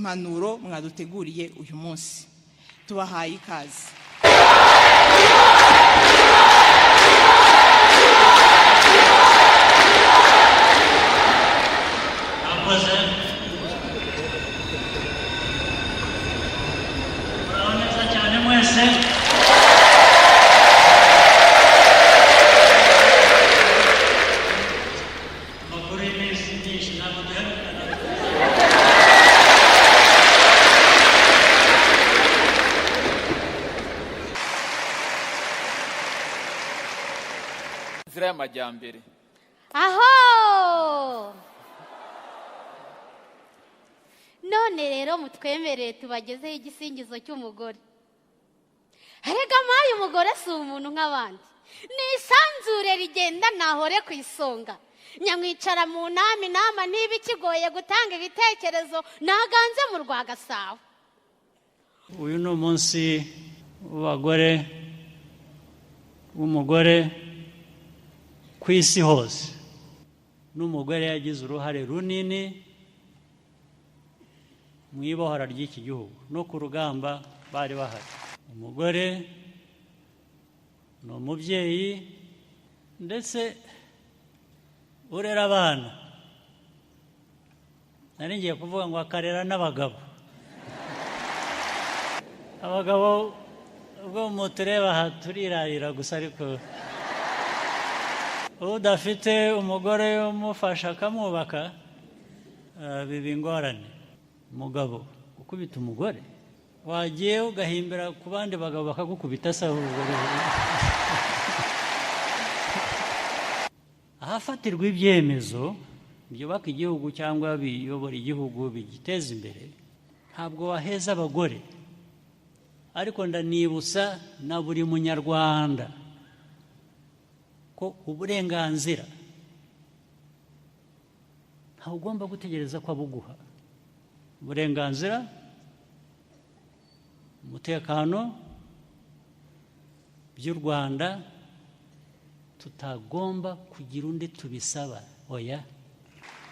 impanuro mwaduteguriye uyu munsi. Tubahaye ikaze. Inzira y'amajyambere. Aho! None rero mutwemerere tubagezeho igisingizo cy'umugore. Erega mayi umugore si umuntu nk'abandi. Ni isanzure rigenda ntahore ku isonga. Nyamwicara mu nama niba ikigoye gutanga ibitekerezo naganze mu Rwagasabo. Uyu ni umunsi w'abagore w'umugore ku isi hose. N'umugore yagize uruhare runini mu ibohora ry'iki gihugu no ku rugamba bari bahari. Umugore ni umubyeyi ndetse urera abana. Nari ngiye kuvuga ngo akarera n'abagabo. Abagabo ubwo mutureba aha turirarira gusa, ariko udafite umugore umufasha akamwubaka biba ingorane. Umugabo ukubita umugore, wagiye ugahimbira ku bandi bagabo bakagukubita saho. Ahafatirwa ibyemezo byubaka igihugu cyangwa biyobora igihugu bigiteza imbere, ntabwo waheza abagore. Ariko ndanibutsa na buri munyarwanda ko uburenganzira ntawe ugomba gutegereza ko abuguha. Uburenganzira, umutekano by'u Rwanda tutagomba kugira undi tubisaba. Oya,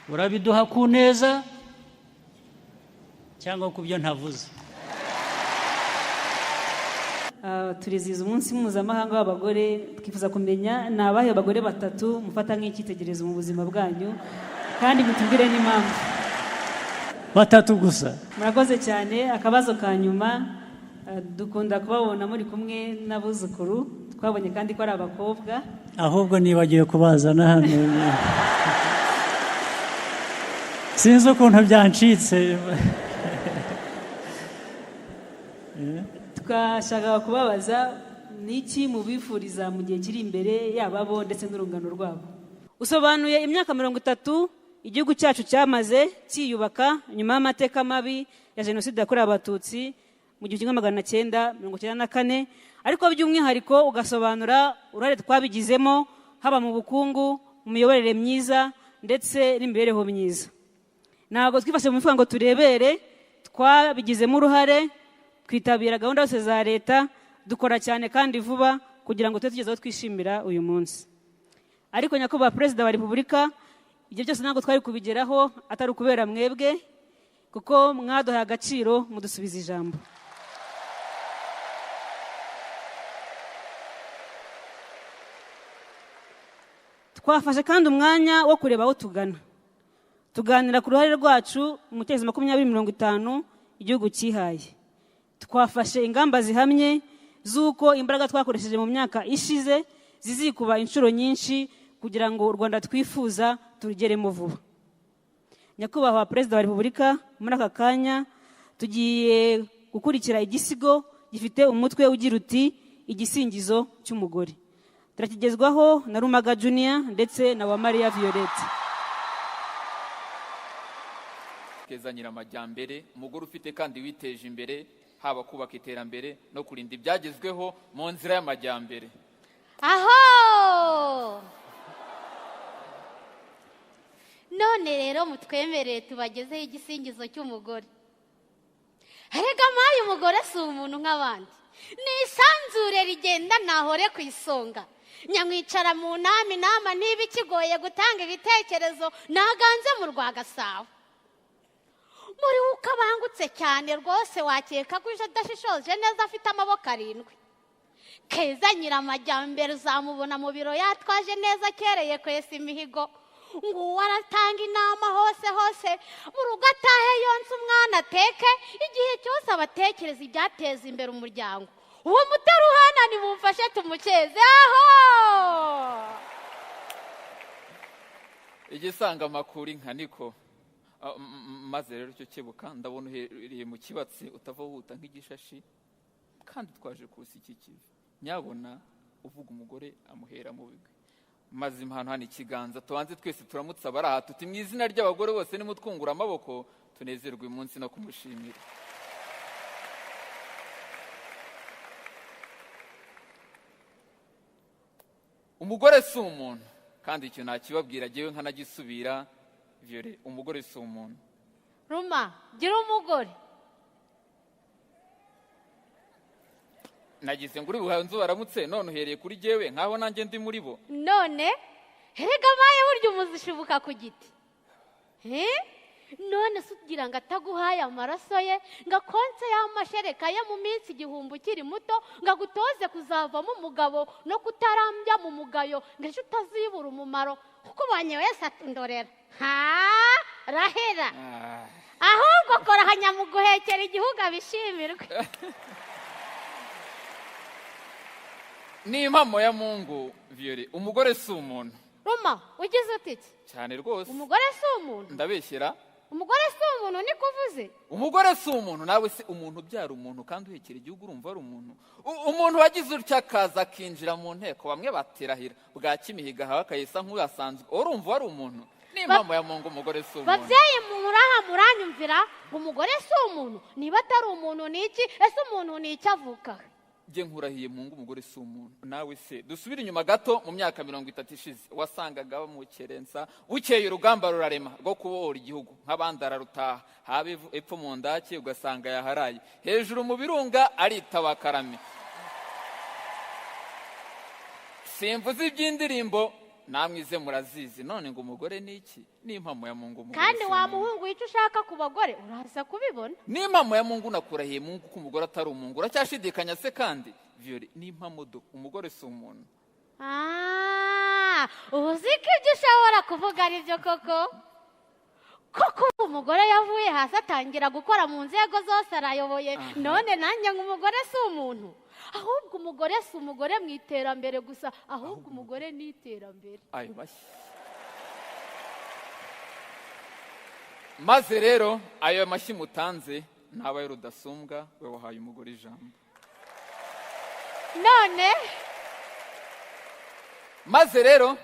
urabiduha ku neza cyangwa ku byo ntavuze. Turizihiza umunsi mpuzamahanga w'abagore. Twifuza kumenya ni abahe bagore batatu mufata nk'icyitegererezo mu buzima bwanyu, kandi mutubwire n'impamvu. Batatu gusa. Murakoze cyane. Akabazo ka nyuma, dukunda kubabona muri kumwe n'abuzukuru. Twabonye kandi ko ari abakobwa. Ahubwo nibagiwe kubazana hano. Sinzi ukuntu byancitse. Twashakaga kubabaza niki mubifuriza mu gihe kiri imbere, yaba bo ndetse n'urungano rwabo. Usobanuye imyaka 30 igihugu cyacu cyamaze cyiyubaka nyuma y'amateka mabi ya Jenoside yakorewe Abatutsi mu 1994, ariko by'umwihariko ugasobanura uruhare twabigizemo haba mu bukungu, mu miyoborere myiza ndetse n'imibereho myiza. Ntabwo twifashe mu mifuka ngo turebere, twabigizemo uruhare. Twitabira gahunda zose za leta, dukora cyane kandi vuba kugira ngo tugezeho twishimira uyu munsi. Ariko nyakubahwa Perezida wa Repubulika, ibyo byose ntabwo twari kubigeraho atari ukubera mwebwe, kuko mwaduhaye agaciro mudusubiza ijambo. Twafashe kandi umwanya wo kureba aho tugana, tuganira ku ruhare rwacu mu cyerekezo 2050 igihugu cyihaye. Twafashe ingamba zihamye z'uko imbaraga twakoresheje mu myaka ishize zizikuba inshuro nyinshi kugira ngo u Rwanda twifuza turugeremo vuba. Nyakubahwa Perezida wa Repubulika, muri aka kanya tugiye gukurikira igisigo gifite umutwe ugira uti igisingizo cy'umugore. Turakigezwaho na Rumaga Junior ndetse na Uwamariya Violette. Keza Nyiramajyambere, umugore ufite kandi witeje imbere, haba kubaka iterambere no kurinda ibyagezweho mu nzira y'amajyambere. Aho! None rero mutwemerere tubagezeho igisingizo cy'umugore. Erega mayi umugore si umuntu nk'abandi. Ni isanzure rigenda ntahore ku isonga. Nyamwicara mu nama niba ikigoye gutanga ibitekerezo naganze mu Rwagasabo. muri we ukabangutse cyane rwose wakeka ko uje adashishoje neza afite amaboko 7. Keza Nyiramajyambere uzamubona mu biro yatwaje neza akereye kwesa imihigo, ngo aratanga inama hose hose, mu rugo atahe yonsa umwana ateke, igihe cyose abatekereza ibyateza imbere umuryango. Uwo mutaruhana nimumfashe tumukeze. Aho igisanga amakuru inka niko. Maze rero icyo kebuka ndabona uhereye mu kibatsi utava wuta nk'igishashi, kandi twaje kusa iki kivi. Nyabona uvuga umugore amuhera mu bigwi. Maze impano hano ikiganza tubanze twese turamutsa baraha tuti mu izina ry'abagore bose nimutwungura amaboko tunezerwe uyu munsi no kumushimira. Umugore si umuntu, kandi icyo nakibabwira jyewe nkanagisubira. Viole, umugore si umuntu. Ruma, gira umugore. Nagize ngo uri buhanze baramutse none uhereye kuri jyewe nkaho nanjye ndi muri bo. None herega maye burya umuzishibuka ku giti. None sugira ngo ataguhaye amaraso ye ngakonse y'amashereka ye mu minsi 1000 ukiri muto ngagutoze kuzavamo umugabo no kutarambya mu mugayo ngeje utazibura umumaro kuko banye wese atundorera. Rahera. Ahubwo kora hanyamuguhekera igihugu abishimirwe. Ni impamo ya Mungu. Viole, umugore si umuntu. Ruma, ugize utiki? Cyane rwose. Umugore si umuntu. Ndabeshyera. Umugore si umuntu niko uvuze? Umugore si umuntu, nawe se umuntu byara umuntu kandi uhekera igihugu urumva ari umuntu. Umuntu wagize utya akaza akinjira mu nteko bamwe baterahira bwa Kimihiga hawe akayesa nk'uyasanzwe urumva ari umuntu. Ni impamo ya Mungu, umugore si umuntu. Babyeyi muraha muranyumvira ngo umugore si umuntu, niba atari umuntu niki ese umuntu niki avuka? Jye nkurahiye Mungu, umugore si umuntu. Nawe se dusubira inyuma gato mu myaka 30 ishize wasangaga mu Kerensa bukeye urugamba rurarema rwo kubohora igihugu nk'abandi ararutaha habe epfo mu ndake ugasanga yaharaye hejuru mu birunga aritaba Karame. Simvuze iby'indirimbo namwize murazizi, none ngo umugore ni iki? Ni impamo ya Mungu, umugore. Kandi wa muhungu icyo ushaka ku bagore uraza kubibona. Ni impamo ya Mungu, nakurahiye Mungu ko umugore atari umuntu. Uracyashidikanya se kandi? Viole, ni impamo do, umugore si umuntu. Uziko ibyo ushobora kuvuga ari byo koko? Koko umugore yavuye hasi atangira gukora mu nzego zose arayoboye. None nanjye ngo umugore si umuntu. Ahubwo umugore si umugore mu iterambere gusa, ahubwo umugore ni iterambere. Ayo bashyi. Maze rero ayo mashyi mutanze ntabaye rudasumbwa we wahaye umugore ijambo. None maze rero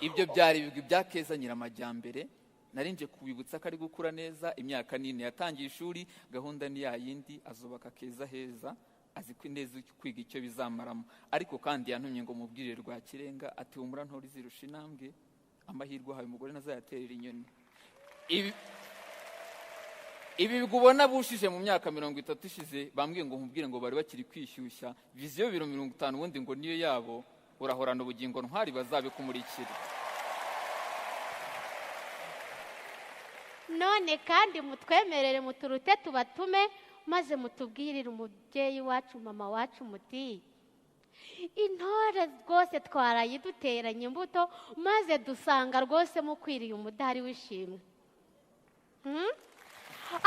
ibyo byari ibigwi bya Keza Nyiramajyambere. Narinje kubibutsa ko ari gukura neza, imyaka 9 yatangiye ishuri, gahunda ni yayindi azubaka Keza heza, azi kwineza kwiga icyo bizamaramo. Ariko kandi yantumye ngo mubwire Rwakirenga ati humura ntori zirusha intambwe, amahirwe hawe umugore nazayaterera inyoni. Ibi bigubona bushije mu myaka 30 ishize bambwiye ngo nkubwire ngo bari bakiri kwishyushya viziyo 50 ubundi ngo niyo yabo urahorana ubugingo ntwari bazabe kumurikira. none kandi mutwemerere muturute tubatume maze mutubwirire umubyeyi wacu mama wacu muti intore rwose twarayiduteranye imbuto maze dusanga rwose mukwiriye umudari w'ishimwe.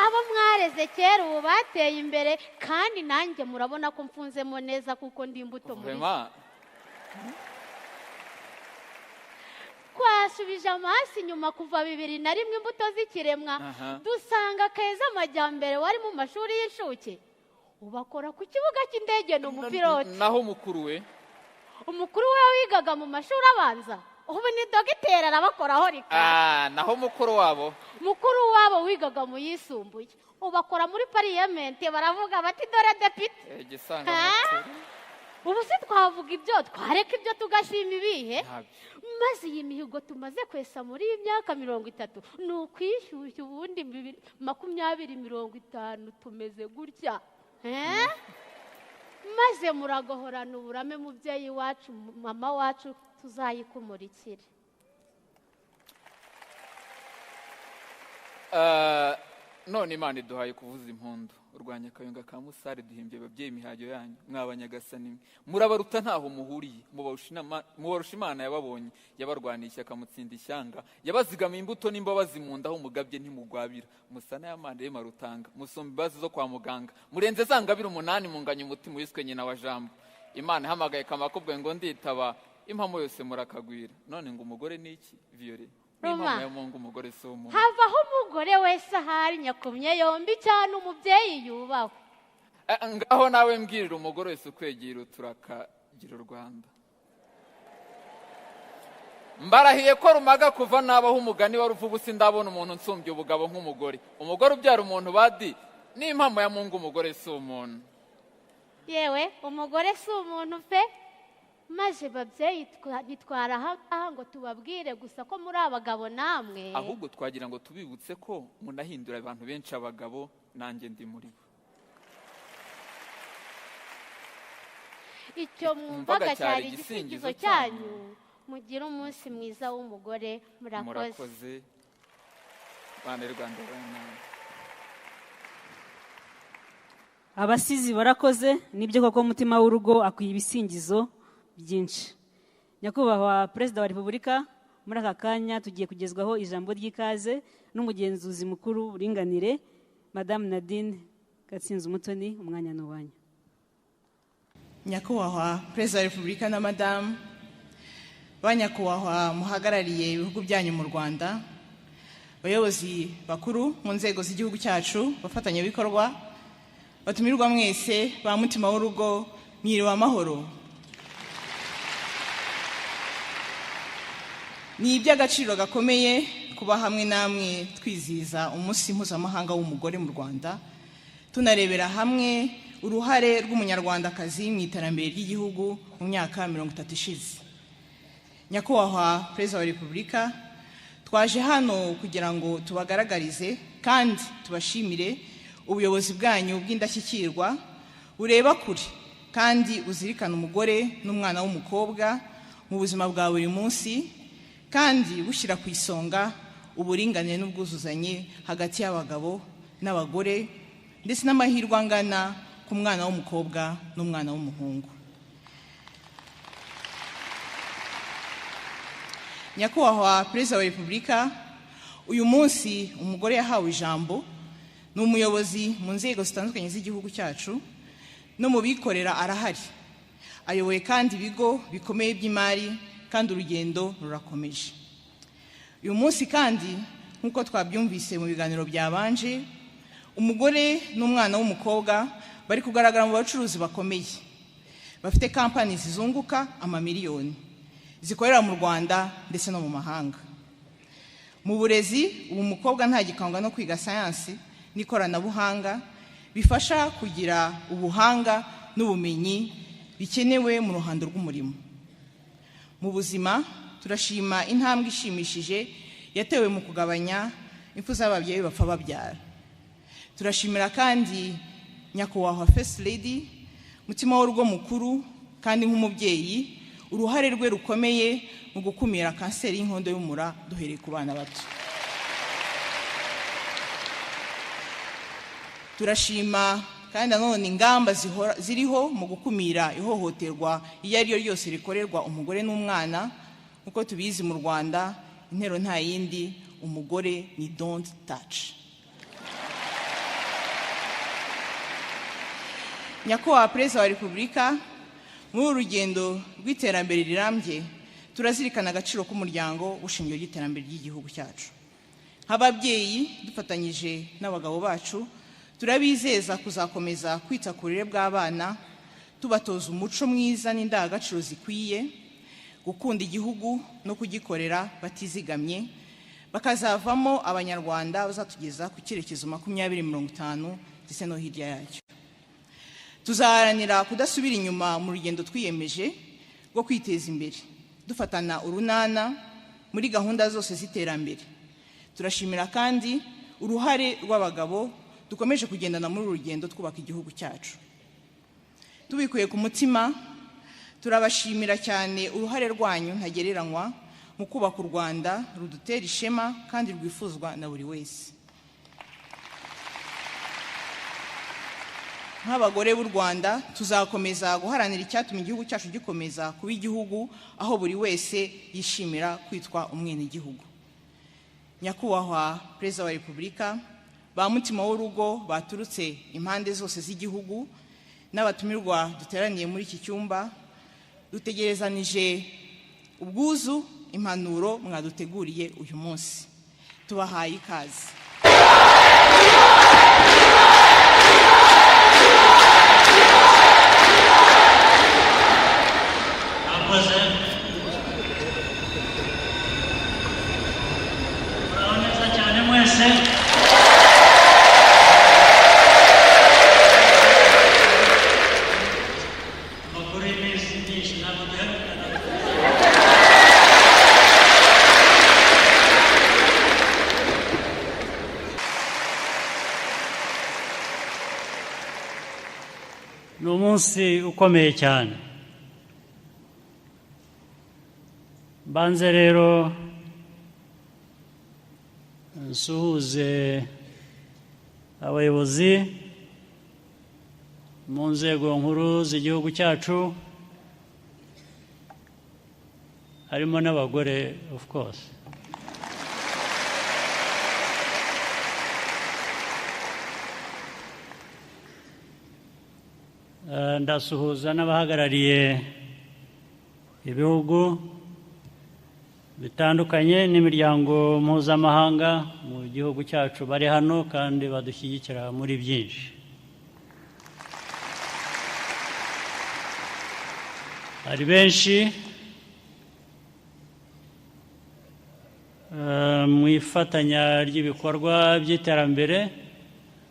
Abo mwareze kera ubu bateye imbere kandi nanjye murabona ko mfunzemo neza kuko ndi imbuto muri twasubije amaso inyuma kuva 2001 imbuto z'ikiremwa dusanga Keza Amajyambere wari mu mashuri y'ishuke ubakora ku kibuga cy'indege no umupiloti. Naho umukuru we wigaga mu mashuri abanza ubu ni dogiteri arabakoraho rika. Naho mukuru wabo wigaga mu yisumbuye ubakora muri parliament baravuga bati dore depite. Ubu se twavuga ibyo twareka ibyo tugashima ibihe maze iyi mihigo tumaze kwesa muri iyi myaka 30 ni ukwishyushya ubundi 2050 tumeze gutya maze muragohorana uburame mubyeyi wacu mama wacu tuzayikumurikire. none Imana iduhaye kuvuza impundu, urwanya akayonga ka Musare duhimbye ababyeyi imihayo yanyu, mwabanyagasani murabaruta ntaho muhuriye, mubarusha Imana yababonye, yabarwaniye ishyaka mutsinda ishyanga, yabazigamiye imbuto n'imbabazi mu nda, aho mugabye ntimugwabira, musana y'amande y'Marutanga, musumba imbabazi zo kwa muganga, murenze za ngabire 8 munganya umutima wiswe nyina wa Jambo. Imana ihamagaye Kamakubwe ngo nditaba, impamo yose murakagwira. None ngo umugore ni iki? Violette. Roma, umugore si umuntu. havaho umugore wese ahari nyakumye yombi cyane umubyeyi yubahwe. Ngaho nawe mbwirira umugore wese ukwegera turakagira u Rwanda. Mbarahiye ko rumaga kuva nabaho umugani wa ruvubu sindabona umuntu nsumbye ubugabo nk'umugore. Umugore ubyara umuntu badi n'impamo ya Mungu umugore si umuntu. Yewe umugore si umuntu pe. Maze babyeyi bitwara aha ngo tubabwire gusa ko muri abagabo namwe. Ahubwo twagira ngo tubibutse ko munahindura abantu benshi abagabo, nanjye ndi muri bo. Icyo mwumvaga cyari igisingizo cyanyu. Mugire umunsi mwiza w'umugore. Murakoze. Bana Rwanda bana. Abasizi barakoze, nibyo koko umutima w'urugo akwiye ibisingizo byinshi. Nyakubahwa Perezida wa Repubulika, muri aka kanya tugiye kugezwaho ijambo ry'ikaze n'umugenzuzi mukuru uringanire Madame Nadine Gatsinzi Umutoni, umwanya n'uwanyu. Nyakubahwa Perezida wa Repubulika na Madame, banyakubahwa muhagarariye ibihugu byanyu mu Rwanda, bayobozi bakuru mu nzego z'igihugu cyacu, bafatanyabikorwa, batumirwa mwese ba mutima w'urugo, mwiriwe amahoro. Ni iby'agaciro gakomeye kuba hamwe namwe twizihiza umunsi mpuzamahanga w'umugore mu Rwanda, tunarebera hamwe uruhare rw'umunyarwandakazi mu iterambere ry'igihugu mu myaka 30 ishize. Nyakubahwa Perezida wa Repubulika, twaje hano kugira ngo tubagaragarize kandi tubashimire ubuyobozi bwanyu bw'indashyikirwa bureba kure kandi uzirikana umugore n'umwana w'umukobwa mu buzima bwa buri munsi, kandi bushyira ku isonga uburinganire n'ubwuzuzanye hagati y'abagabo n'abagore, ndetse n'amahirwe angana ku mwana w'umukobwa n'umwana w'umuhungu. Nyakubahwa Perezida wa Repubulika, uyu munsi umugore yahawe ijambo, ni umuyobozi mu nzego zitandukanye z'igihugu cyacu, no mu bikorera arahari, ayoboye kandi ibigo bikomeye by'imari, kandi urugendo rurakomeje. Uyu munsi kandi nk'uko twabyumvise mu biganiro byabanje, umugore n'umwana w'umukobwa bari kugaragara mu bacuruzi bakomeye, bafite kampani zizunguka amamiliyoni, zikorera mu Rwanda ndetse no mu mahanga. Mu burezi, ubu umukobwa ntagikangwa no kwiga sayansi n'ikoranabuhanga bifasha kugira ubuhanga n'ubumenyi bikenewe mu ruhando rw'umurimo. Mu buzima, turashima intambwe ishimishije yatewe mu kugabanya impfu z'ababyeyi bapfa babyara. Turashimira kandi Nyakubahwa First Lady, mutima w'urugo mukuru kandi nk'umubyeyi, uruhare rwe rukomeye mu gukumira kanseri y'inkondo y'umura duhereye ku bana bato. Turashima kandi nanone ingamba ziriho mu gukumira ihohoterwa iyo ari ryo ryose rikorerwa umugore n'umwana. Uko tubizi mu Rwanda, intero nta yindi, umugore ni don't touch. Nyakubahwa Perezida wa Repubulika, muri uru rugendo rw'iterambere rirambye, turazirikana agaciro k'umuryango w'ishingiro ry'iterambere ry'igihugu cyacu. Nk'ababyeyi dufatanyije n'abagabo bacu, turabizeza kuzakomeza kwita ku burere bw'abana, tubatoza umuco mwiza n'indangagaciro zikwiye, gukunda igihugu no kugikorera batizigamye, bakazavamo abanyarwanda bazatugeza ku cyerekezo 2050 ndetse no hirya yacyo. Tuzaharanira kudasubira inyuma mu rugendo twiyemeje rwo kwiteza imbere, dufatana urunana muri gahunda zose z'iterambere. Turashimira kandi uruhare rw'abagabo dukomeje kugendana muri uru rugendo twubaka igihugu cyacu. Tubikuye ku mutima, turabashimira cyane uruhare rwanyu ntagereranywa mu kubaka u Rwanda rudutera ishema kandi rwifuzwa na buri wese. nk'abagore b'u Rwanda tuzakomeza guharanira icyatuma igihugu cyacu gikomeza kuba igihugu aho buri wese yishimira kwitwa umwenegihugu. Nyakubahwa Perezida wa Repubulika, ba mutima w'urugo baturutse impande zose z'igihugu n'abatumirwa duteraniye muri iki cyumba, dutegerezanije ubwuzu impanuro mwaduteguriye uyu munsi. Tubahaye ikaze. Ni umunsi ukomeye cyane. Banze rero nsuhuze abayobozi mu nzego nkuru z'igihugu cyacu, harimo n'abagore of course. Ndasuhuza n'abahagarariye ibihugu bitandukanye n'imiryango mpuzamahanga mu gihugu cyacu bari hano kandi badushyigikira muri byinshi. Hari benshi mu ifatanya ry'ibikorwa by'iterambere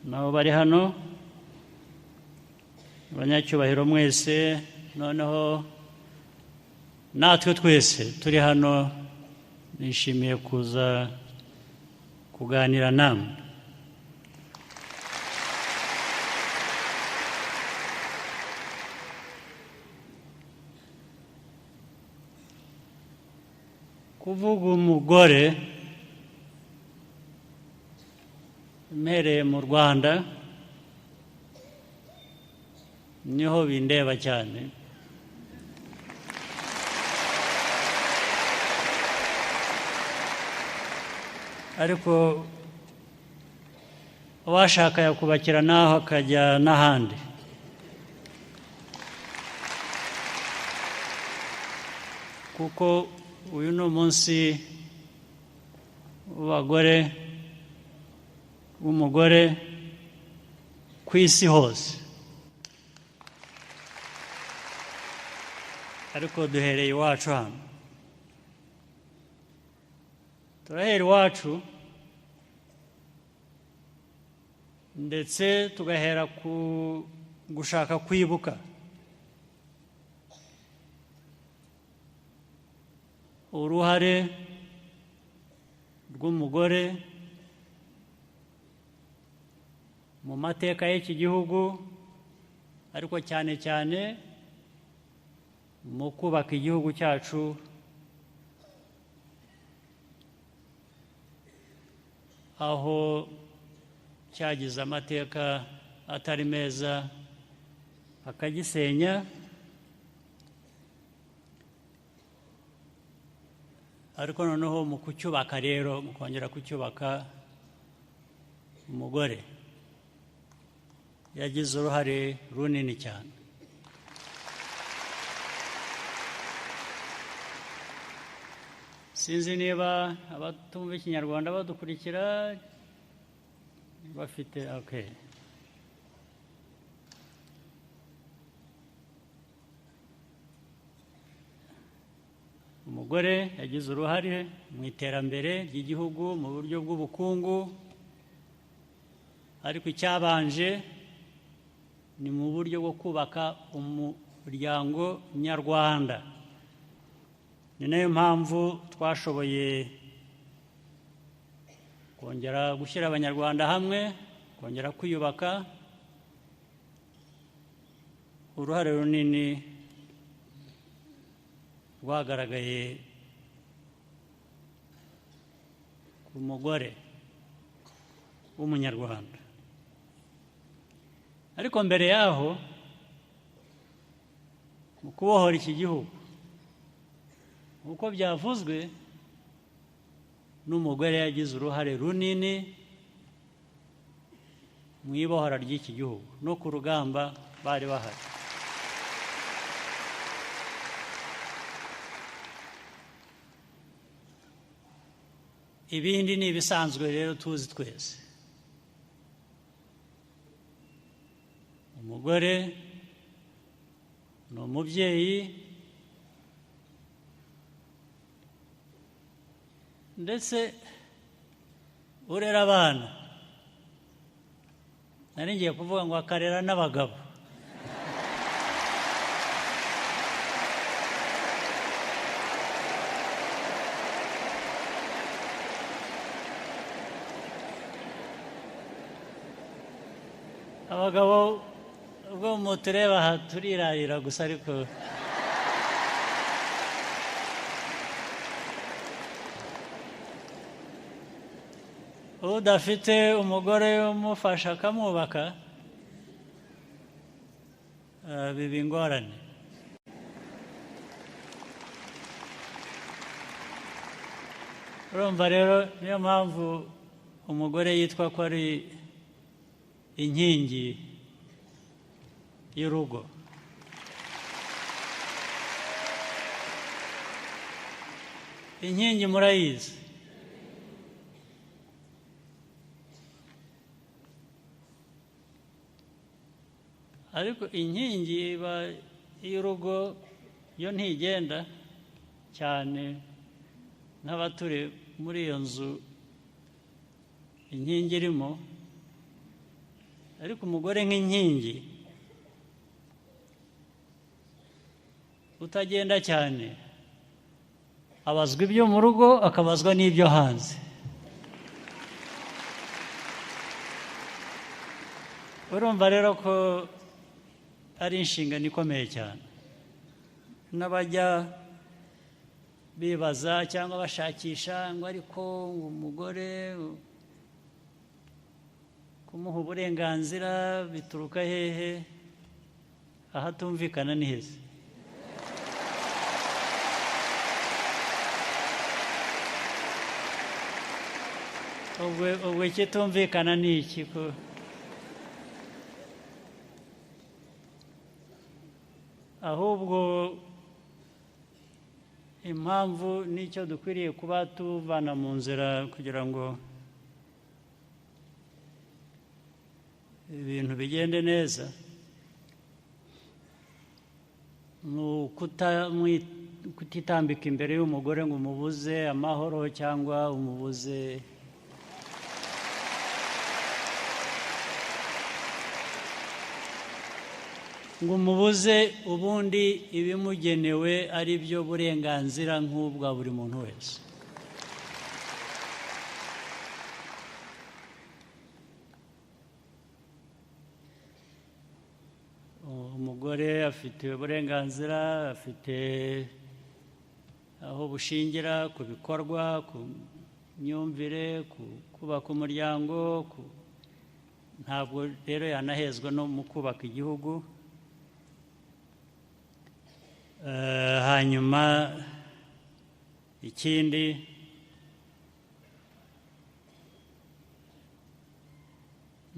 nabo bari hano. Abanyacyubahiro mwese, noneho natwe twese turi hano nishimiye kuza kuganira namwe. Kuvuga umugore mpereye mu Rwanda niho bindeba cyane. Ariko uwashaka yakubakira naho akajya n'ahandi. Kuko uyu ni umunsi w'abagore, w'umugore ku isi hose. Ariko duhereye iwacu hano. Turahera iwacu ndetse tugahera ku gushaka kwibuka uruhare rw'umugore mu mateka y'iki gihugu, ariko cyane cyane mu kubaka igihugu cyacu aho cyagize amateka atari meza akagisenya, ariko noneho mu kucyubaka rero, mu kongera kucyubaka, umugore yagize uruhare runini cyane. Sinzi niba abatumva ikinyarwanda badukurikira bafite okay. Umugore yagize uruhare mu iterambere ry'igihugu mu buryo bw'ubukungu, ariko icyabanje ni mu buryo bwo kubaka umuryango nyarwanda. Ni nayo mpamvu twashoboye kongera gushyira abanyarwanda hamwe, kongera kwiyubaka. Uruhare runini rwagaragaye ku mugore w'umunyarwanda. ariko mbere yaho mu kubohora iki gihugu nk'uko byavuzwe n'umugore yagize uruhare runini mu ibohora ry'iki gihugu no ku rugamba bari bahari. Ibindi ni ibisanzwe rero tuzi twese. Umugore ni umubyeyi ndetse urera abana, nari ngiye kuvuga ngo akarera n'abagabo. Abagabo ubwo mutureba aha turirarira gusa, ariko udafite umugore umufasha akamwubaka biba ingorane. Urumva rero niyo mpamvu umugore yitwa ko ari inkingi y'urugo. Inkingi murayizi, ariko inkingi y'urugo yo ntigenda cyane nk'abaturi muri iyo nzu inkingi irimo, ariko umugore nk'inkingi utagenda cyane abazwa ibyo mu rugo akabazwa n'ibyo hanze. Urumva rero ko ari inshingano ikomeye cyane. N'abajya bibaza cyangwa bashakisha ngo ariko umugore kumuha uburenganzira bituruka hehe, ahatumvikana ni heza. Ubwo ikitumvikana ni iki? Ahubwo impamvu n'icyo dukwiriye kuba tuvana mu nzira kugira ngo ibintu bigende neza ni kutitambika imbere y'umugore ngo umubuze amahoro cyangwa umubuze ngo umubuze ubundi ibimugenewe ari byo burenganzira nk'ubwa buri muntu wese. Umugore afite uburenganzira, afite aho bushingira ku bikorwa, ku myumvire, ku kubaka umuryango, ntabwo rero yanahezwa no mu kubaka igihugu. Hanyuma ikindi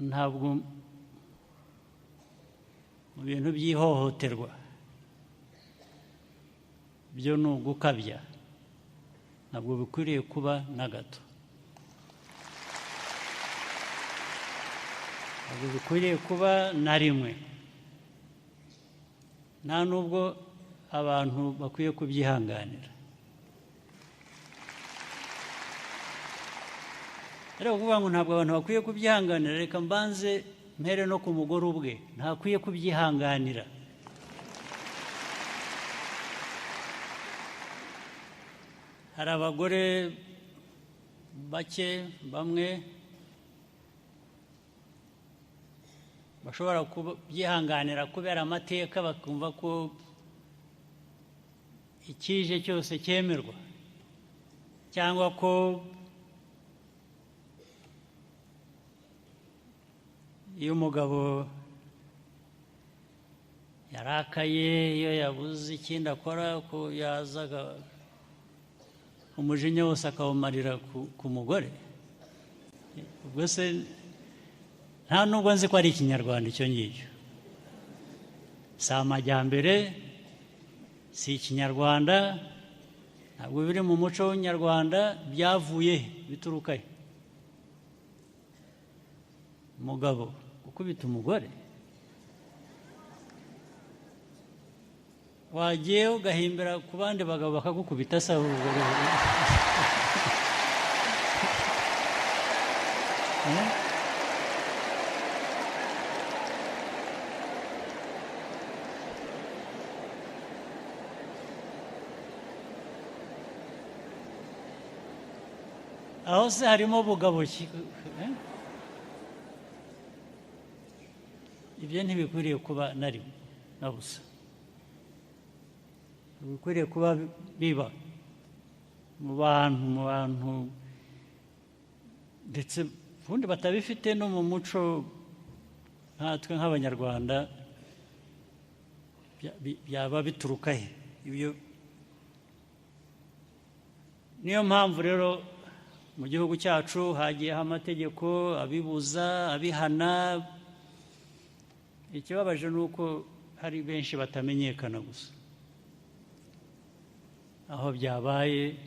ntabwo mu bintu by'ihohoterwa byo ni ugukabya, ntabwo bikwiriye kuba na gato. Ntabwo bikwiriye kuba na rimwe, nta nubwo abantu bakwiye kubyihanganira. Rero kuvuga ngo ntabwo abantu bakwiye kubyihanganira, reka mbanze mpere no ku mugore ubwe ntakwiye kubyihanganira. Hari abagore bake bamwe bashobora kubyihanganira kubera amateka, bakumva ko ikije cyose cyemerwa, cyangwa ko iyo umugabo yarakaye iyo yabuze ikindi akora ko yazaga umujinya wose akawumarira ku mugore. Ubwo se nta nubwo nzi ko ari ikinyarwanda icyo ngicyo, si amajyambere, si ikinyarwanda, ntabwo biri mu muco w'Inyarwanda. Byavuye bituruka he? Umugabo gukubita umugore? Wagiye ugahimbira ku bandi bagabo bakagukubita se ahubwo? Aho se harimo bugabo ki? Ibyo ntibikwiriye kuba na rimwe na busa. Bikwiriye kuba biba mu bantu ndetse ubundi batabifite no mu muco nkatwe nk'Abanyarwanda. Byaba bituruka he? Niyo mpamvu rero mu gihugu cyacu hagiyeho amategeko abibuza, abihana. Ikibabaje ni uko hari benshi batamenyekana gusa. Aho byabaye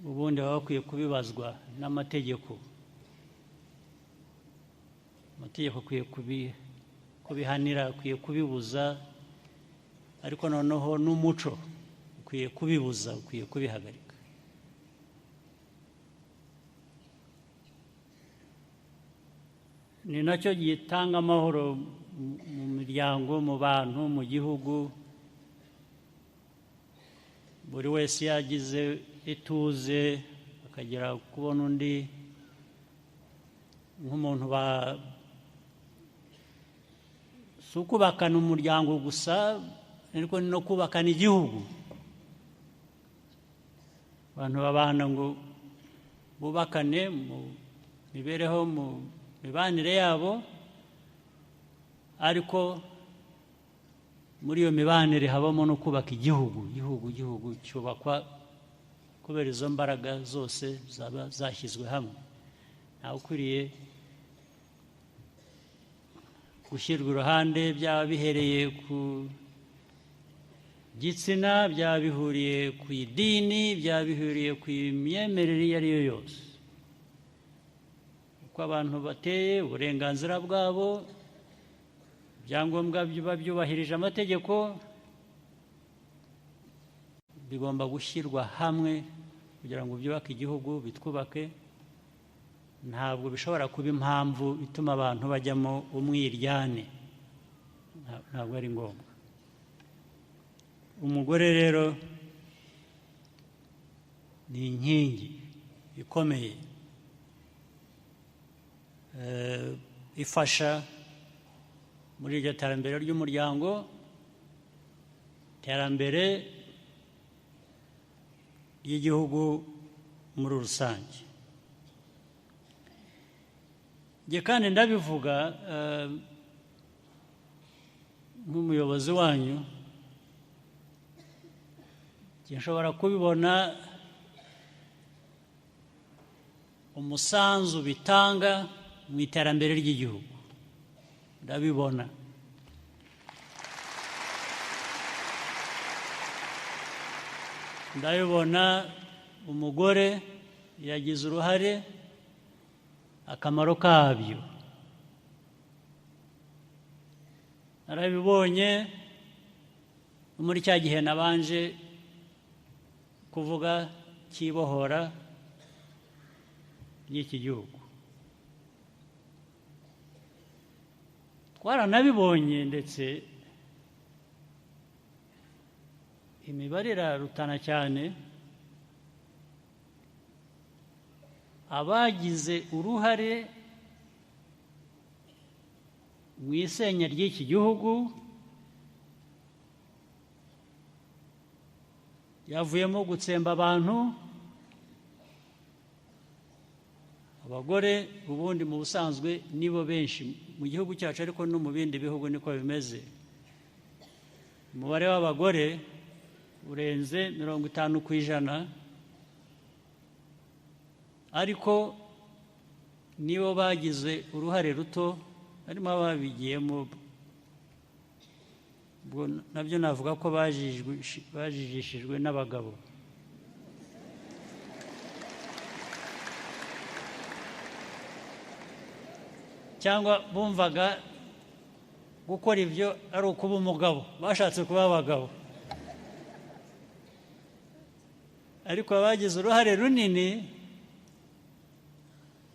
ubundi baba bakwiye kubibazwa n'amategeko. Amategeko akwiye kubihanira, akwiye kubibuza, ariko noneho n'umuco ukwiye kubibuza, ukwiye kubihagarika. Ni nacyo gitanga amahoro mu miryango, mu bantu, mu gihugu. Buri wese yagize ituze, akagera kubona undi nk'umuntu si ukubakana umuryango gusa, ariko no kubakana igihugu. Abantu babana ngo bubakane mu mibereho, mu mibanire yabo, ariko muri iyo mibanire habamo no kubaka igihugu. Igihugu cyubakwa kubera izo mbaraga zose zaba zashyizwe hamwe. Ntawe ukwiriye gushyirwa iruhande, byaba bihereye ku gitsina, byaba bihuriye ku idini, byaba bihuriye ku myemerere iyo ari yo yose. Uko abantu bateye, uburenganzira bwabo, ibyangombwa biba byubahirije amategeko, bigomba gushyirwa hamwe kugira ngo byubake igihugu, bitwubake. Ntabwo bishobora kuba impamvu ituma abantu bajyamo umwiryane. Ntabwo ari ngombwa. Umugore rero ni inkingi ikomeye ifasha muri iryo terambere ry'umuryango, iterambere ry'igihugu muri rusange. Njye kandi ndabivuga nk'umuyobozi wanyu, nshobora kubibona umusanzu bitanga mu iterambere ry'igihugu. Ndabibona. Ndabibona umugore yagize uruhare, akamaro kabyo narabibonye muri cya gihe nabanje kuvuga cy'ibohora ry'iki gihugu. Twaranabibonye ndetse imibare irarutana cyane. Abagize uruhare mu isenya ry'iki gihugu yavuyemo gutsemba abantu, abagore ubundi mu busanzwe nibo benshi mu gihugu cyacu, ariko no mu bindi bihugu niko bimeze. Umubare w'abagore urenze 50%, ariko nibo bagize uruhare ruto, harimo ababigiyemo. Nabyo navuga ko bajijishijwe n'abagabo. Cyangwa bumvaga gukora ibyo ari ukuba umugabo, bashatse kuba abagabo. Ariko abagize uruhare runini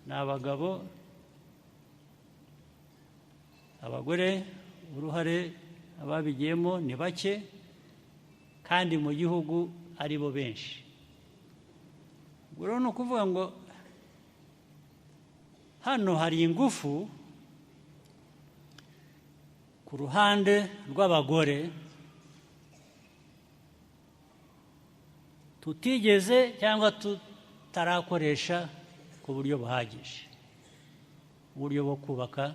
ni abagabo. Abagore uruhare ababigiyemo ni bake, kandi mu gihugu ari bo benshi. Ubwo rero ni ukuvuga ngo hano hari ingufu ku ruhande rw'abagore tutigeze cyangwa tutarakoresha ku buryo buhagije, uburyo bwo kubaka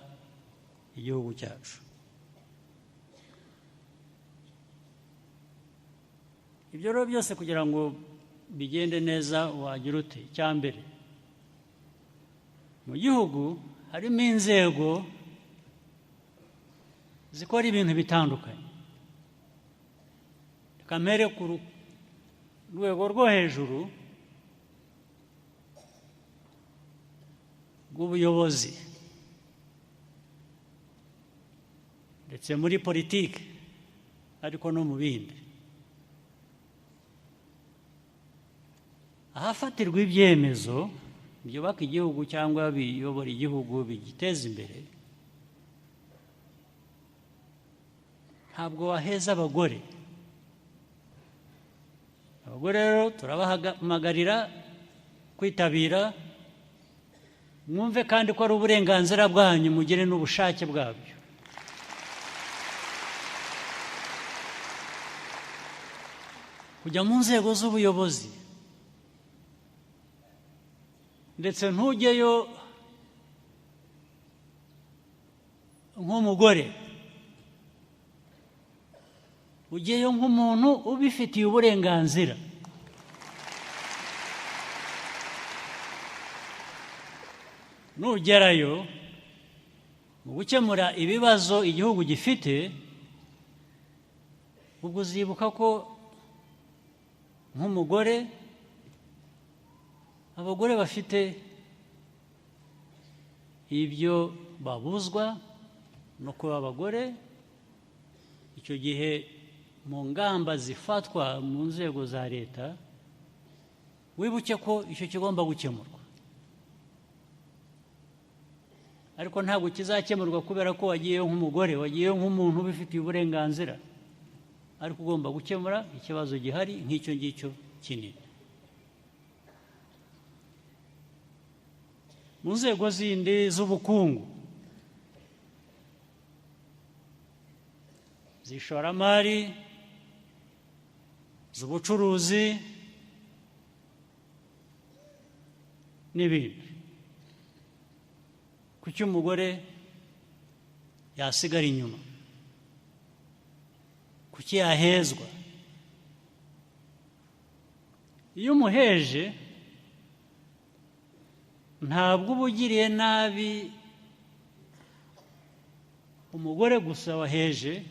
igihugu cyacu. Ibyo rero byose kugira ngo bigende neza wagira ute? Icya mbere, mu gihugu harimo inzego zikora ibintu bitandukanye. Reka mpere ku rwego rwo hejuru rw'ubuyobozi ndetse muri politiki, ariko no mu bindi. Ahafatirwa ibyemezo byubaka igihugu cyangwa biyobora igihugu bigiteza imbere, ntabwo waheza abagore. Abagore rero turabahamagarira kwitabira, mwumve kandi ko ari uburenganzira bwanyu, mugire n'ubushake bwabyo. Kujya mu nzego z'ubuyobozi, ndetse ntujyeyo nk'umugore, ujyeyo nk'umuntu ubifitiye uburenganzira. Nugerayo mu gukemura ibibazo igihugu gifite, ubwo uzibuka ko nk'umugore, abagore bafite ibyo babuzwa no kuba abagore. Icyo gihe mu ngamba zifatwa mu nzego za leta, wibuke ko icyo kigomba gukemurwa. Ariko ntabwo kizakemurwa kubera ko wagiyeyo nk'umugore, wagiyeyo nk'umuntu ubifitiye uburenganzira, ariko ugomba gukemura ikibazo gihari nk'icyo ngicyo kinini. Mu nzego zindi z'ubukungu, z'ishoramari, z'ubucuruzi n'ibindi, kuki umugore yasigara inyuma? Kuki yahezwa? Iyo umuheje, ntabwo uba ugiriye nabi umugore gusa waheje,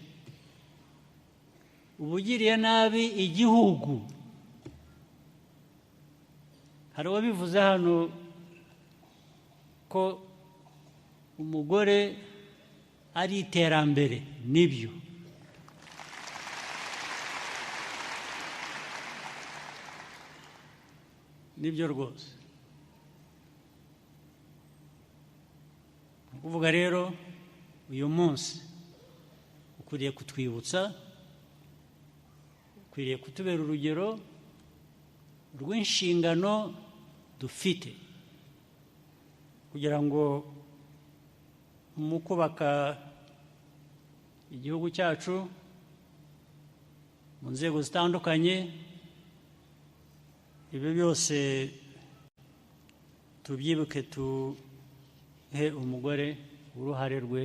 uba ugiriye nabi igihugu. Hari uwabivuze hano ko umugore ari iterambere. Nibyo, nibyo rwose. Kuvuga rero uyu munsi ukwiriye kutwibutsa, ukwiriye kutubera urugero rw'inshingano dufite kugira ngo mu kubaka igihugu cyacu mu nzego zitandukanye, ibi byose tubyibuke tuhe umugore uruhare rwe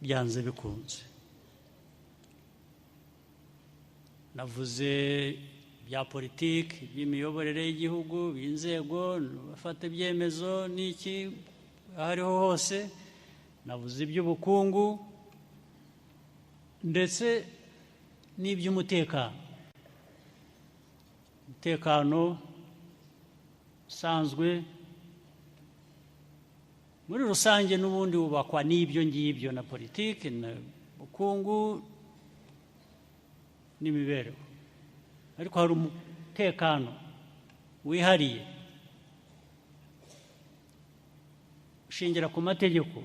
byanze bikunze. Navuze bya politiki, by'imiyoborere y'igihugu, b'inzego, bafata ibyemezo n'iki aho ariho hose. Navuze iby'ubukungu ndetse n'iby'umutekano. Umutekano usanzwe muri rusange n'ubundi wubakwa n'ibyo ngibyo, na politiki, na bukungu n'imibereho. Ariko hari umutekano wihariye ushingira ku mategeko,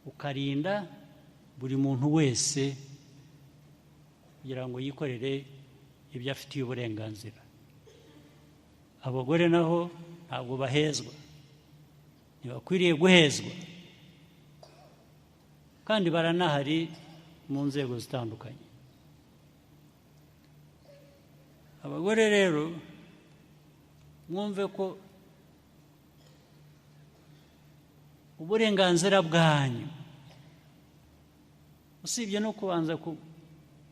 ukarinda buri muntu wese kugira ngo yikorere ibyo afitiye uburenganzira. Abagore naho ntabwo bahezwa, ntibakwiriye guhezwa, kandi baranahari mu nzego zitandukanye. Abagore rero mwumve ko uburenganzira bwanyu, usibye no kubanza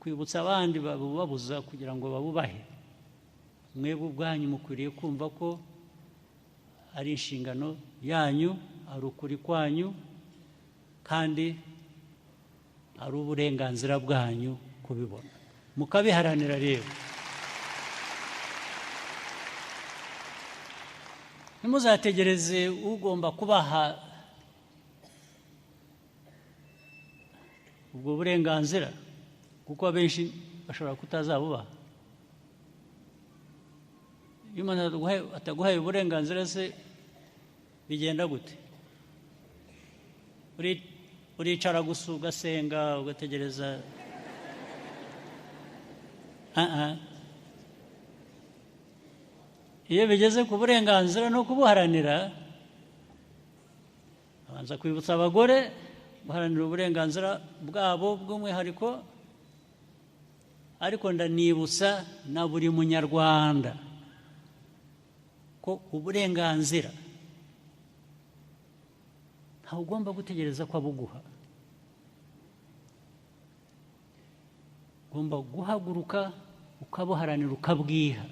kwibutsa abandi babubabuza kugira ngo babubahe, mwebwe ubwanyu mukwiriye kumva ko ari inshingano yanyu, ari ukuri kwanyu, kandi ari uburenganzira bwanyu kubibona, mukabiharanira. Rero ntimuzategereze ugomba kubaha ubwo burenganzira, kuko abenshi bashobora kutazabubaha. Iyo umuntu ataguhaye uburenganzira se bigenda gute? Uricara gusa ugasenga ugategereza? Iyo bigeze ku burenganzira no kubuharanira, abanza kwibutsa abagore guharanira uburenganzira bwabo bw'umwihariko, ariko ndanibutsa na buri munyarwanda ko uburenganzira ntawe ugomba gutegereza ko abuguha. Ugomba guhaguruka ukabuharanira, ukabwiha.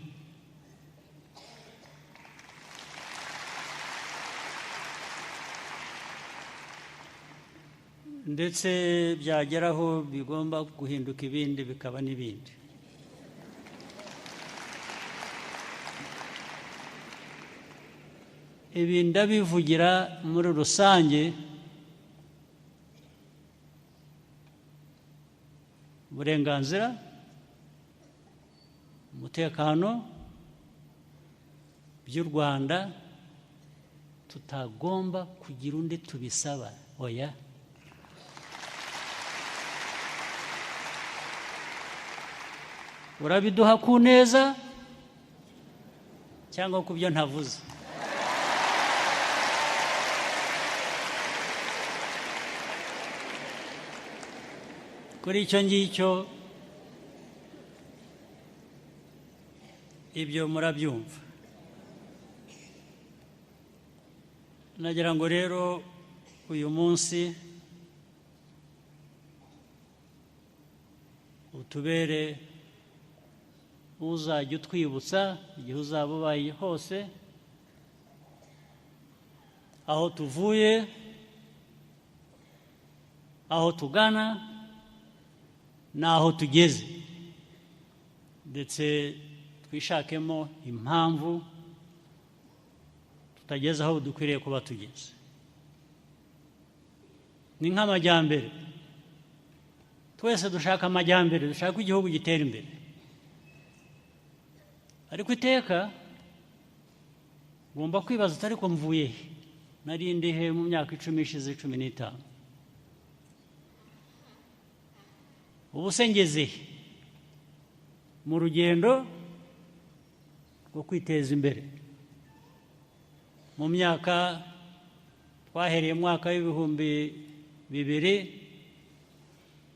Ndetse byageraho bigomba guhinduka ibindi bikaba n'ibindi. Ibi ndabivugira muri rusange. Uburenganzira, umutekano by'u Rwanda tutagomba kugira undi tubisaba. Oya, urabiduha ku neza cyangwa ku byo ntavuze. Kuri icyo ngicyo ibyo murabyumva. Nagira ngo rero uyu munsi utubere uzajya utwibutsa igihe uzaba ubaye hose aho tuvuye, aho tugana n'aho tugeze, ndetse twishakemo impamvu tutageze aho dukwiriye kuba tugeze. Ni nk'amajyambere, twese dushaka amajyambere, dushaka igihugu gitera imbere, ariko iteka ugomba kwibaza utari ko mvuye he, nari ndi he mu myaka 10 ishize, 15? Ubu se ngeze he mu rugendo rwo kwiteza imbere? Mu myaka twahereye mu mwaka w'ibihumbi 2000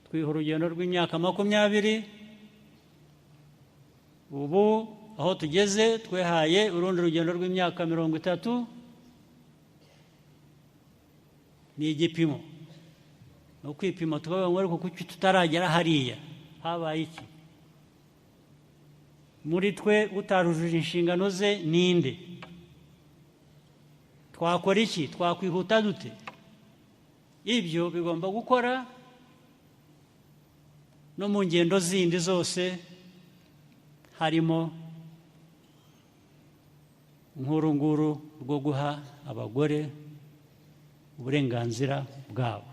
twiha urugendo rw'imyaka 20, ubu aho tugeze twehaye urundi rugendo rw'imyaka 30 ni igipimo no kwipima tukavuga ngo ariko kuki tutaragera hariya habaye iki muri twe utarujuje inshingano ze ninde twakora iki twakwihuta dute ibyo bigomba gukora no mu ngendo zindi zose harimo nk'urunguru rwo guha abagore uburenganzira bwabo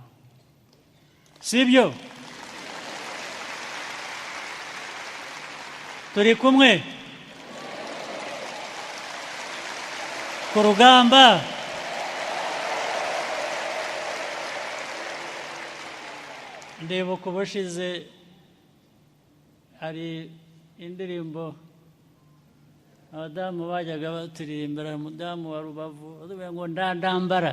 sibyo turi kumwe ku rugamba ndeba ku bushize hari indirimbo abadamu bajyaga baturirimbira umudamu wa Rubavu bavuga ngo ndandambara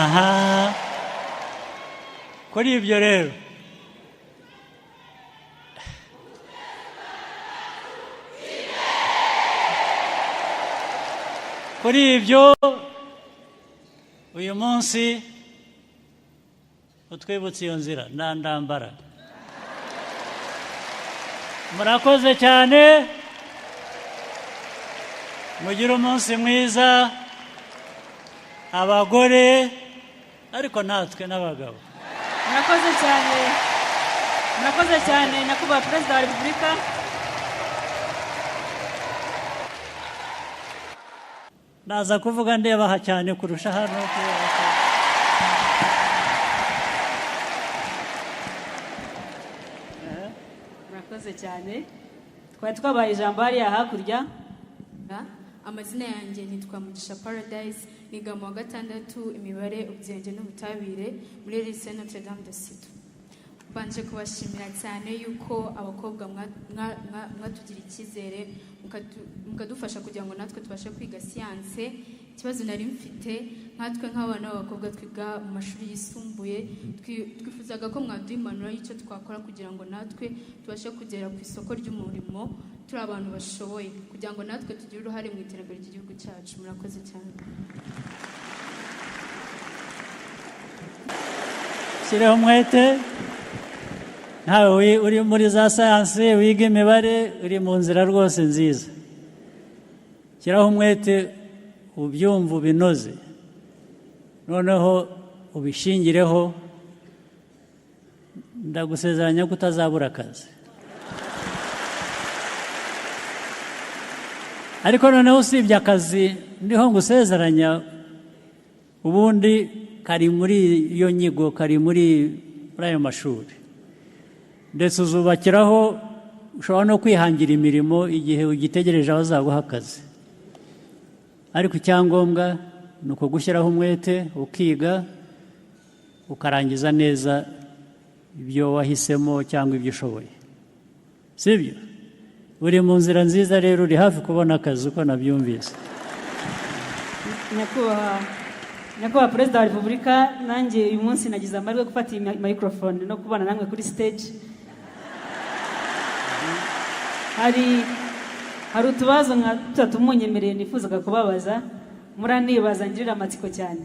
aha kuri ibyo rero kuri ibyo uyu munsi utwibutse iyo nzira ndandambara murakoze cyane mugire umunsi mwiza abagore ariko natwe n'abagabo murakoze cyane nyakubahwa perezida wa repubulika naza kuvuga ndeba aha cyane kurusha hano murakoze cyane twari twabaye ijambo hariya hakurya. Amazina yanjye nitwa Mugisha Paradise, niga mu wa gatandatu imibare ubugenge n'ubutabire muri Lycée Notre Dame de Sito. Banje kubashimira cyane yuko abakobwa mwatugira icyizere mukadufasha kugira ngo natwe tubashe kwiga siyanse. Ikibazo nari mfite nkatwe nk'abana b'abakobwa twiga mu mashuri yisumbuye twifuzaga ko mwaduha impanuro y'icyo twakora kugira ngo natwe tubashe kugera ku isoko ry'umurimo turi abantu bashoboye kugira ngo natwe tugire uruhare mu iterambere ry'igihugu cyacu. Murakoze cyane. Shyireho umwete ntawe uri muri za sayansi wiga imibare uri mu nzira rwose nziza. Shyiraho umwete ubyumva ubinoze noneho ubishingireho ndagusezeranya ko utazabura akazi. Ariko noneho usibye akazi ndiho ngusezeranya ubundi kari muri iyo nyigo kari muri ayo mashuri ndetse uzubakiraho ushobora no kwihangira imirimo igihe ugitegereje abazaguha akazi. Ariko icyangombwa ni uko gushyiraho umwete ukiga ukarangiza neza ibyo wahisemo cyangwa ibyo ushoboye sibyo. Uri mu nzira nziza rero uri hafi kubona akazi uko nabyumvise. Nyakubahwa perezida wa repubulika nanjye uyu munsi nagize amahirwe yo gufata iyi microphone no kubana namwe kuri stage. hari utubazo nka tutatu munyemereye nifuzaga kubabaza muranibaza ngirira amatsiko cyane.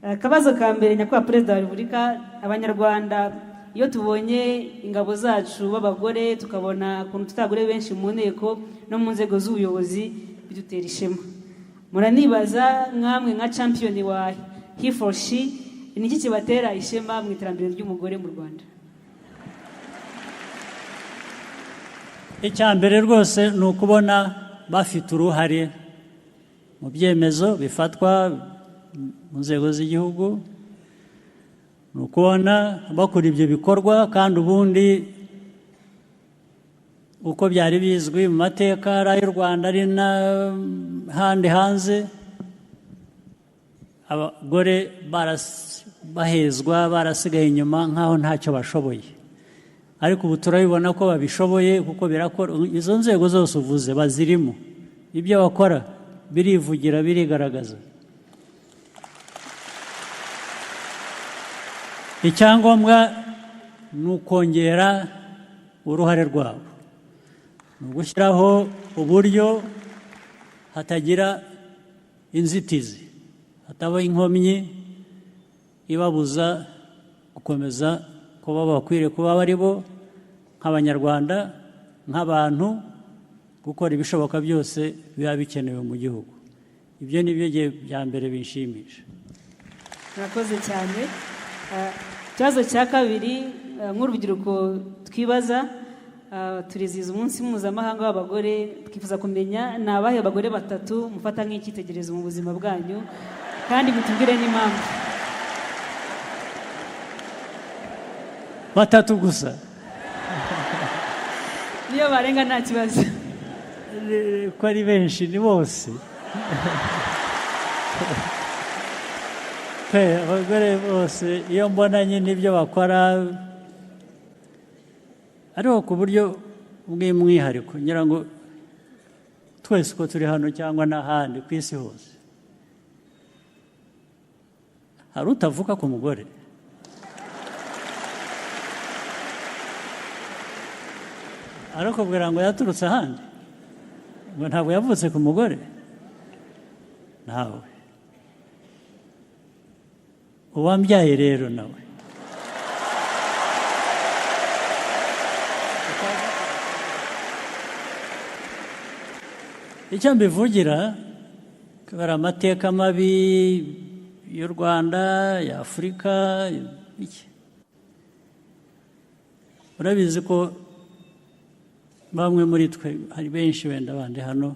Akabazo ka mbere nyakubahwa perezida wa repubulika, abanyarwanda iyo tubonye ingabo zacu b'abagore tukabona ukuntu tutagore benshi mu nteko no mu nzego z'ubuyobozi bidutera ishema. Muranibaza nkamwe nka champion wa he for she ni iki kibatera ishema mu iterambere ry'umugore mu Rwanda? Icya mbere rwose ni ukubona bafite uruhare mu byemezo bifatwa mu nzego z'igihugu, ni ukubona bakora ibyo bikorwa kandi ubundi uko byari bizwi mu mateka ari ay'u Rwanda ari n'ahandi hanze, abagore bahezwa barasigaye inyuma nk'aho ntacyo bashoboye, ariko ubu turabibona ko babishoboye kuko birakora. Izo nzego zose uvuze bazirimo, ibyo bakora birivugira birigaragaza. Icyangombwa ni ukongera uruhare rwabo, ni ugushyiraho uburyo hatagira inzitizi, hataba inkomyi ibabuza gukomeza kuba bakwiriye kuba bari bo nk'Abanyarwanda, nk'abantu, gukora ibishoboka byose biba bikenewe mu gihugu. Ibyo ni byo bya mbere binshimisha. murakoze cyane. Ikibazo cya kabiri, nk'urubyiruko twibaza, turizihiza umunsi mpuzamahanga w'abagore, twifuza kumenya ni abahe abagore batatu mufata nk'icyitegererezo mu buzima bwanyu, kandi mutubwire n'impamvu. Batatu gusa? Niyo barenga nta kibazo. Ko ari benshi ni bose. Abagore bose iyo mbona nyine ibyo bakora, ariko ku buryo bw'umwihariko, ngira ngo twese uko turi hano cyangwa n'ahandi ku isi hose, hari utavuka ku mugore? Ariko kugira ngo yaturutse ahandi, ngo ntabwo yavutse ku mugore? Ntawe. Uwambyaye rero nawe icyo mbivugira, kubera amateka mabi y'u Rwanda, ya Afurika, urabizi ko bamwe muri twe, hari benshi wenda bandi hano,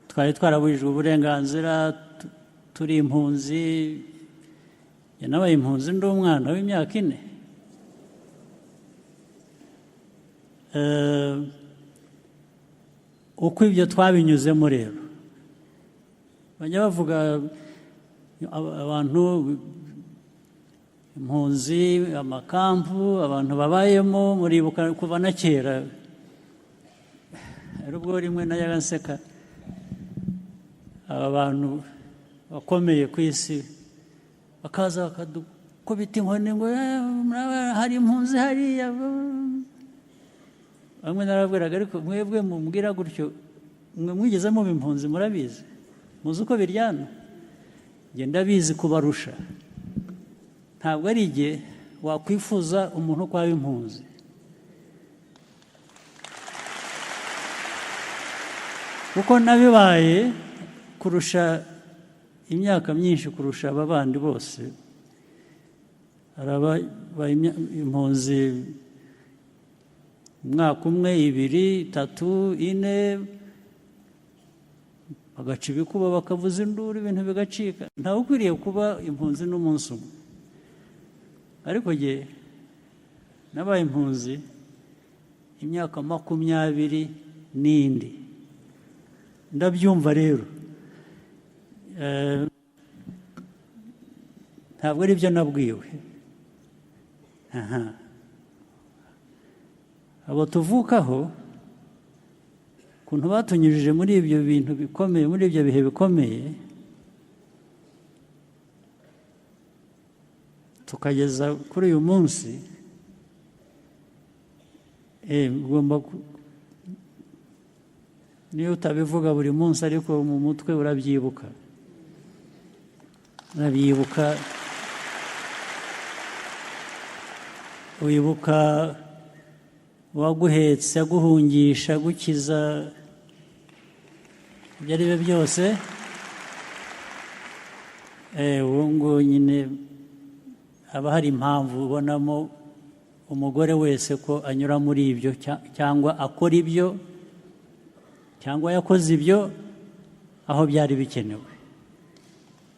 twari twarabujijwe uburenganzira, turi impunzi. Nabaye impunzi ndi umwana w'imyaka 4. Uko ibyo twabinyuzemo rero, bajya bavuga abantu, impunzi, amakampu abantu babayemo, muribuka kuva na kera. Ari ubwo rimwe najyaga nseka aba bantu bakomeye ku isi bakaza bakadukubita inkoni ngo hari impunzi hariya. Bamwe narabwiraga, ariko mwebwe mumbwira gutyo, mwe mwigeze muba impunzi, murabizi, muzi uko biryana. Njye ndabizi kubarusha. Ntabwo ari igihe wakwifuza umuntu ko aba impunzi. Kuko nabibaye kurusha imyaka myinshi kurusha aba bandi bose. Araba impunzi umwaka umwe, 2, 3, 4, bagaca ibikuba, bakavuza induru, ibintu bigacika. Ntawe ukwiriye kuba impunzi n'umunsi umwe. Ariko jye nabaye impunzi imyaka 20 n'indi. Ndabyumva rero. Ntabwo ari byo nabwiwe. Abo tuvukaho, ukuntu batunyujije muri ibyo bintu bikomeye, muri ibyo bihe bikomeye, tukageza kuri uyu munsi, ugomba, niyo utabivuga buri munsi, ariko mu mutwe urabyibuka. Wibuka uwaguhetse, aguhungisha, gukiza, ibyo ari byo byose. Uwo ngo nyine haba hari impamvu ubonamo umugore wese ko anyura muri ibyo, cyangwa akora ibyo, cyangwa yakoze ibyo aho byari bikenewe.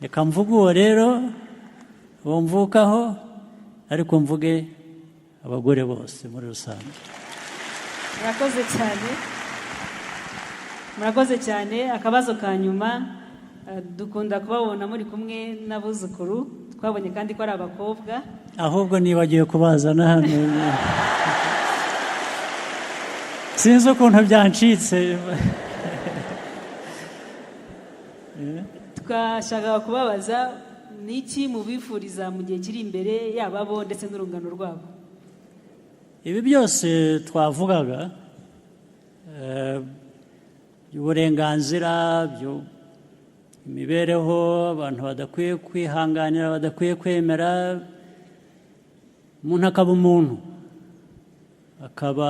Reka mvuge uwo rero, uwo mvukaho, ariko mvuge abagore bose muri rusange. murakoze cyane, murakoze cyane. Akabazo ka nyuma, dukunda kubabona muri kumwe n'abuzukuru, twabonye kandi ko ari abakobwa. Ahubwo nibagiwe kubazana hano sinzi ukuntu byancitse. Twashakaga kubabaza ni iki mubifuriza mu gihe kiri imbere, yaba bo ndetse n'urungano rwabo? Ibi byose twavugaga by'uburenganzira, imibereho, abantu badakwiye kwihanganira, badakwiye kwemera, umuntu akaba umuntu, akaba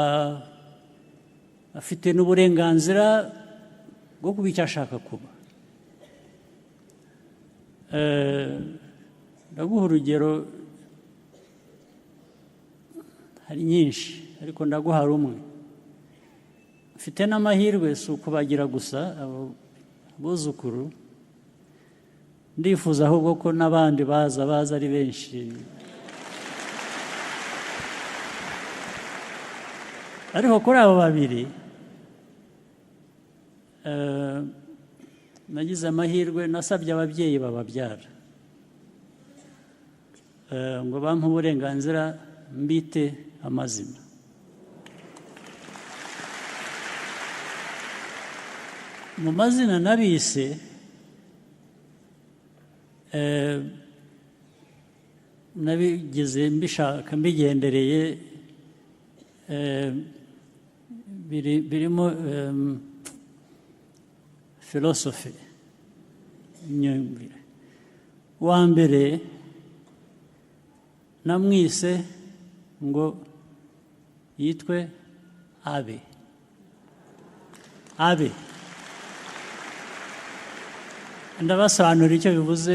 afite n'uburenganzira bwo kuba icyo ashaka kuba. Ndaguha urugero, hari nyinshi ariko ndaguha rumwe. Mfite n'amahirwe si ukubagira gusa abuzukuru, ndifuza ahubwo ko n'abandi baza ari benshi. Ariko kuri abo babiri nagize amahirwe, nasabye ababyeyi bababyara ngo bampe uburenganzira mbite amazina. Mu mazina nabise nabigeze mbishaka mbigendereye, birimo philosophy, imyumvire. Wa mbere namwise ngo yitwe Abe. Abe ndabasobanurira icyo bivuze.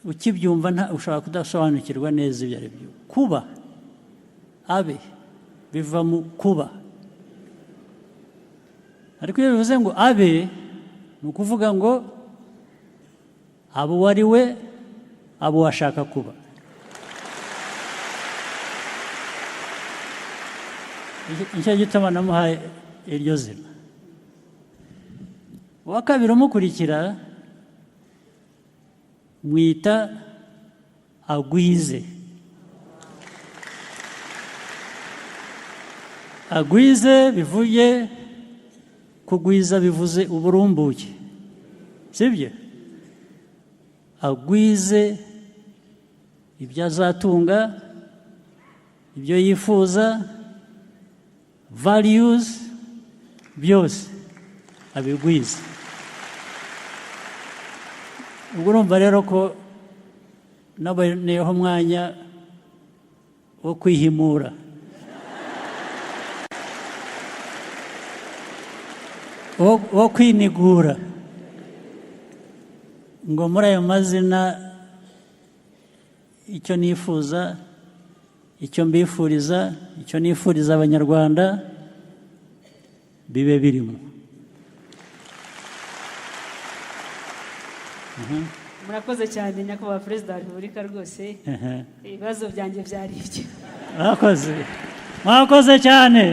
Ukibyumva ushobora kudasobanukirwa neza ibyo ari byo. Kuba, Abe biva mu kuba, ariko iyo bivuze ngo Abe ni ukuvuga ngo abo uwo ari we, abo washaka kuba. Nicyo gituma namuhaye iryo zina. Uwa kabiri umukurikira mwita Agwize. Agwize bivuye kugwiza, bivuze uburumbuke, sibyo? Agwize ibyo azatunga, ibyo yifuza, values byose abigwize. Ubwo urumva rero ko naboneyeho umwanya wo kwihimura. Wo kwinigura ngo muri ayo mazina icyo nifuza, icyo mbifuriza, icyo nifuriza Abanyarwanda bibe birimo. Murakoze cyane nyakubahwa Perezida wa Repubulika, rwose ibibazo byanjye byari ibyo. Mwakoze cyane.